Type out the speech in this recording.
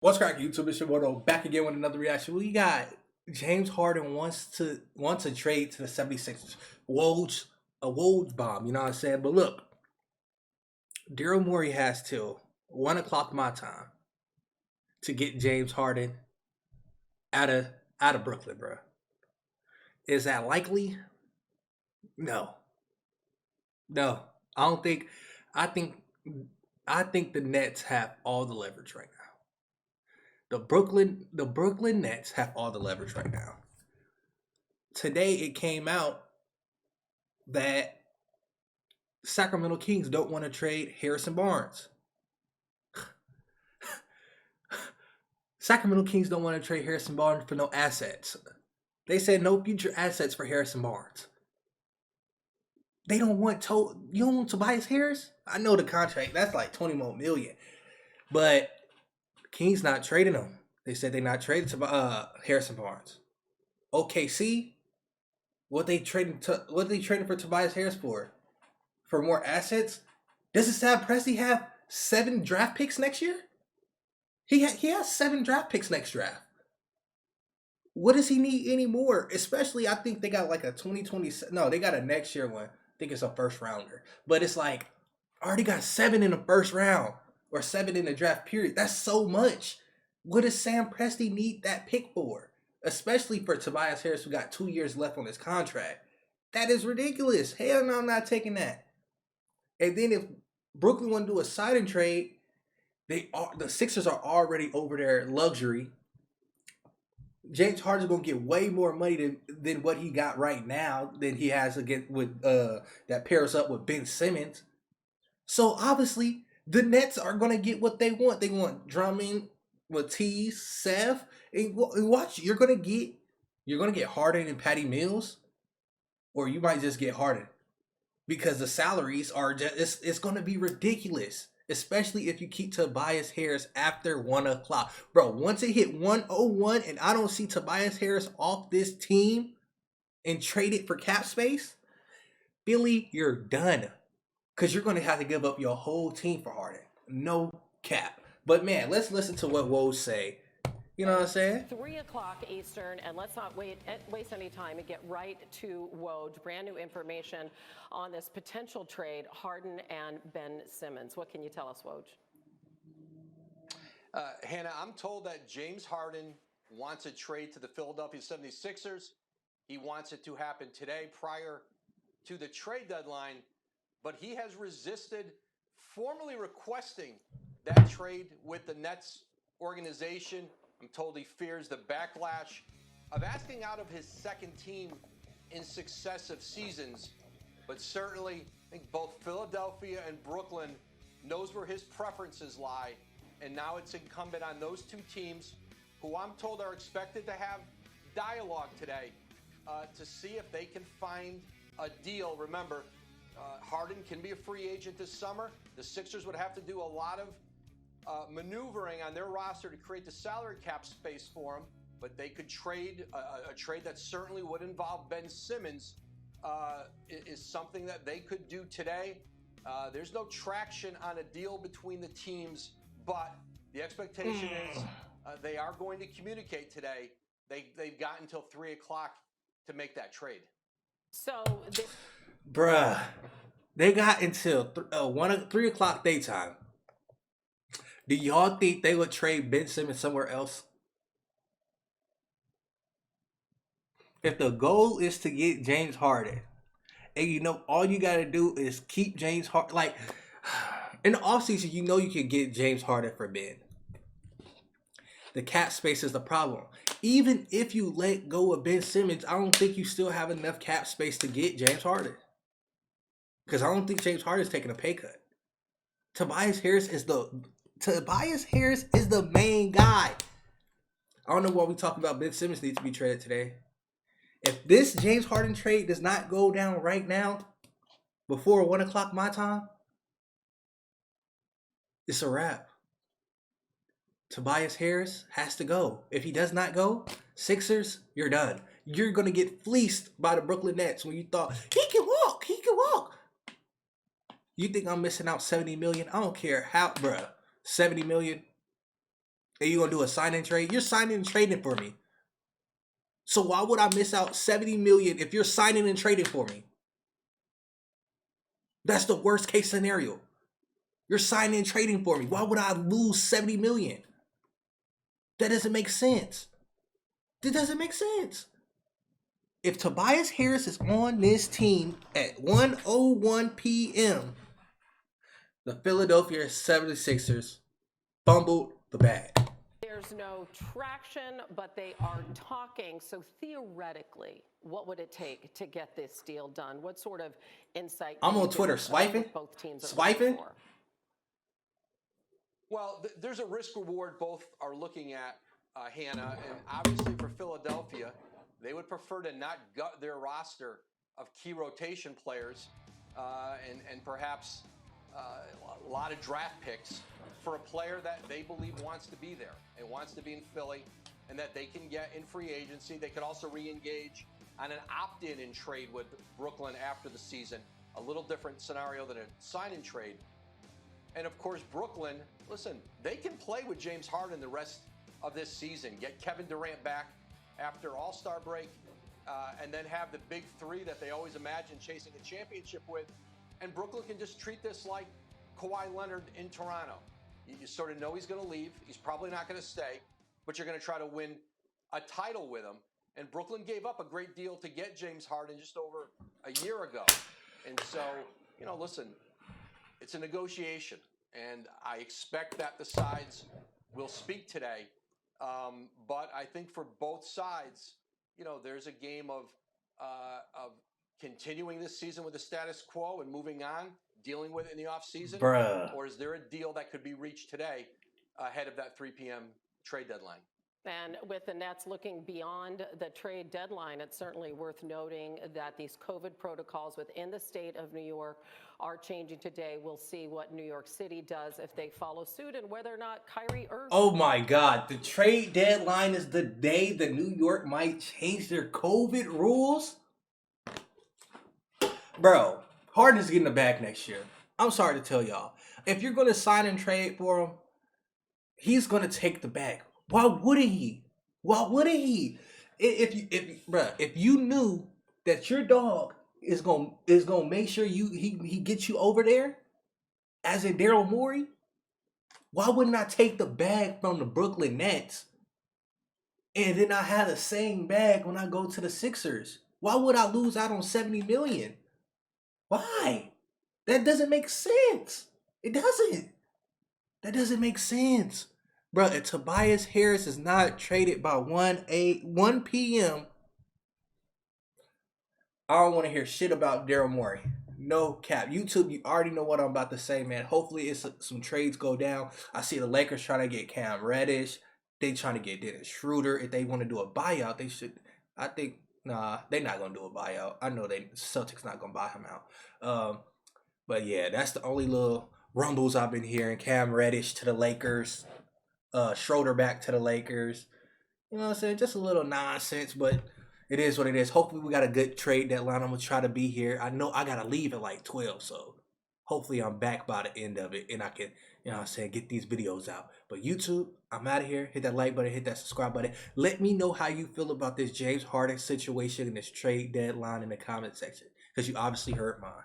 What's cracking, YouTube? It's your boy, back again with another reaction. We got James Harden wants to trade to the 76ers. Woj bomb, you know what I'm saying? But look, Daryl Morey has till 1 o'clock my time to get James Harden out of out of Brooklyn, bro. Is that likely? No, no. I don't think. I think. I think the Nets have all the leverage right now. The Brooklyn Nets have all the leverage right now. Today it came out that Sacramento Kings don't want to trade Harrison Barnes. Sacramento Kings don't want to trade Harrison Barnes for no assets. They said no future assets for Harrison Barnes. They don't want you don't want Tobias Harris? I know the contract, that's like 20 more million. But Kings not trading him. They said they're not trading to Harrison Barnes. OKC, what they trading for Tobias Harris for? For more assets? Doesn't Sam Presti have 7 draft picks next year? He has 7 draft picks next draft. What does he need anymore? Especially, I think they got like a 2020. No, they got a next year one. I think it's a first rounder. But it's like, I already got 7 in the first round or 7 in the draft period. That's so much. What does Sam Presti need that pick for? Especially for Tobias Harris, who got 2 years left on his contract. That is ridiculous. Hell no, I'm not taking that. And then if Brooklyn want to do a sign and trade, the Sixers are already over their luxury. James Harden's gonna get way more money than what he got right now than he has against with that pairs up with Ben Simmons. So obviously the Nets are gonna get what they want. They want Drummond, Matisse, Seth, and watch. You're gonna get Harden and Patty Mills, or you might just get Harden because the salaries are just it's gonna be ridiculous. Especially if you keep Tobias Harris after 1 o'clock. Bro, once it hit 101 and I don't see Tobias Harris off this team and trade it for cap space, Billy, you're done. Because you're going to have to give up your whole team for Harden. No cap. But man, let's listen to what Woj say. You know what I'm saying? 3 o'clock Eastern, and let's not waste any time and get right to Woj. Brand new information on this potential trade, Harden and Ben Simmons. What can you tell us, Woj? Hannah, I'm told that James Harden wants a trade to the Philadelphia 76ers. He wants it to happen today prior to the trade deadline, but he has resisted formally requesting that trade with the Nets organization. I'm told he fears the backlash of asking out of his second team in successive seasons. But certainly, I think both Philadelphia and Brooklyn knows where his preferences lie. And now it's incumbent on those two teams, who I'm told are expected to have dialogue today to see if they can find a deal. Remember, Harden can be a free agent this summer. The Sixers would have to do a lot of maneuvering on their roster to create the salary cap space for him, but they could trade a trade that certainly would involve Ben Simmons is something that they could do today. There's no traction on a deal between the teams, but the expectation is they are going to communicate today. They've got until 3 o'clock to make that trade. So, Bruh, they got until 3 o'clock daytime. Do y'all think they would trade Ben Simmons somewhere else? If the goal is to get James Harden, and you know all you gotta do is keep James Harden, like in the offseason, you know you can get James Harden for Ben. The cap space is the problem. Even if you let go of Ben Simmons, I don't think you still have enough cap space to get James Harden. Because I don't think James Harden is taking a pay cut. Tobias Harris is the main guy. I don't know why we talking about Ben Simmons needs to be traded today. If this James Harden trade does not go down right now, before 1 o'clock my time, it's a wrap. Tobias Harris has to go. If he does not go, Sixers, you're done. You're going to get fleeced by the Brooklyn Nets when you thought, he can walk. You think I'm missing out $70 million? I don't care how, bruh. $70 million. And you gonna do a sign and trade? You're signing and trading for me. So why would I miss out $70 million if you're signing and trading for me? That's the worst case scenario. You're signing and trading for me. Why would I lose $70 million? That doesn't make sense. That doesn't make sense. If Tobias Harris is on this team at 1:01 p.m., the Philadelphia 76ers fumbled the bag. There's no traction, but they are talking. So theoretically, what would it take to get this deal done? What sort of insight? I'm on Twitter swiping. Both teams swiping. Well, there's a risk reward both are looking at, Hannah, and obviously for Philadelphia, they would prefer to not gut their roster of key rotation players and perhaps a lot of draft picks for a player that they believe wants to be there and wants to be in Philly and that they can get in free agency. They could also re-engage on an opt-in and trade with Brooklyn after the season. A little different scenario than a sign-and trade. And of course, Brooklyn, listen, they can play with James Harden the rest of this season, get Kevin Durant back after All-Star break, and then have the big three that they always imagine chasing a championship with. And Brooklyn can just treat this like Kawhi Leonard in Toronto. You sort of know he's going to leave. He's probably not going to stay, but you're going to try to win a title with him. And Brooklyn gave up a great deal to get James Harden just over a year ago. And so, listen, it's a negotiation. And I expect that the sides will speak today. But I think for both sides, there's a game of continuing this season with the status quo and moving on, dealing with it in the offseason? Bruh. Or is there a deal that could be reached today ahead of that 3 p.m. trade deadline? And with the Nets looking beyond the trade deadline, it's certainly worth noting that these COVID protocols within the state of New York are changing today. We'll see what New York City does if they follow suit and whether or not Kyrie Irving. Oh my God. The trade deadline is the day that New York might change their COVID rules. Bro, Harden is getting the bag next year. I'm sorry to tell y'all. If you're going to sign and trade for him, he's going to take the bag. Why wouldn't he? Why wouldn't he? If you knew that your dog is gonna make sure he gets you over there, as in Daryl Morey, why wouldn't I take the bag from the Brooklyn Nets and then I have the same bag when I go to the Sixers? Why would I lose out on $70 million? Why? That doesn't make sense. It doesn't. That doesn't make sense. Bro, if Tobias Harris is not traded by 1 p.m., I don't want to hear shit about Daryl Morey. No cap. YouTube, you already know what I'm about to say, man. Hopefully it's some trades go down. I see the Lakers trying to get Cam Reddish. They trying to get Dennis Schroeder. If they want to do a buyout, they should. I think, nah, they're not going to do a buyout. I know Celtics not going to buy him out. But yeah, that's the only little rumbles I've been hearing. Cam Reddish to the Lakers. Schroeder back to the Lakers. You know what I'm saying? Just a little nonsense, but it is what it is. Hopefully we got a good trade deadline. I'm going to try to be here. I know I got to leave at like 12, so hopefully I'm back by the end of it and I can, you know what I'm saying, get these videos out. But YouTube, I'm out of here. Hit that like button, hit that subscribe button. Let me know how you feel about this James Harden situation and this trade deadline in the comment section, because you obviously heard mine.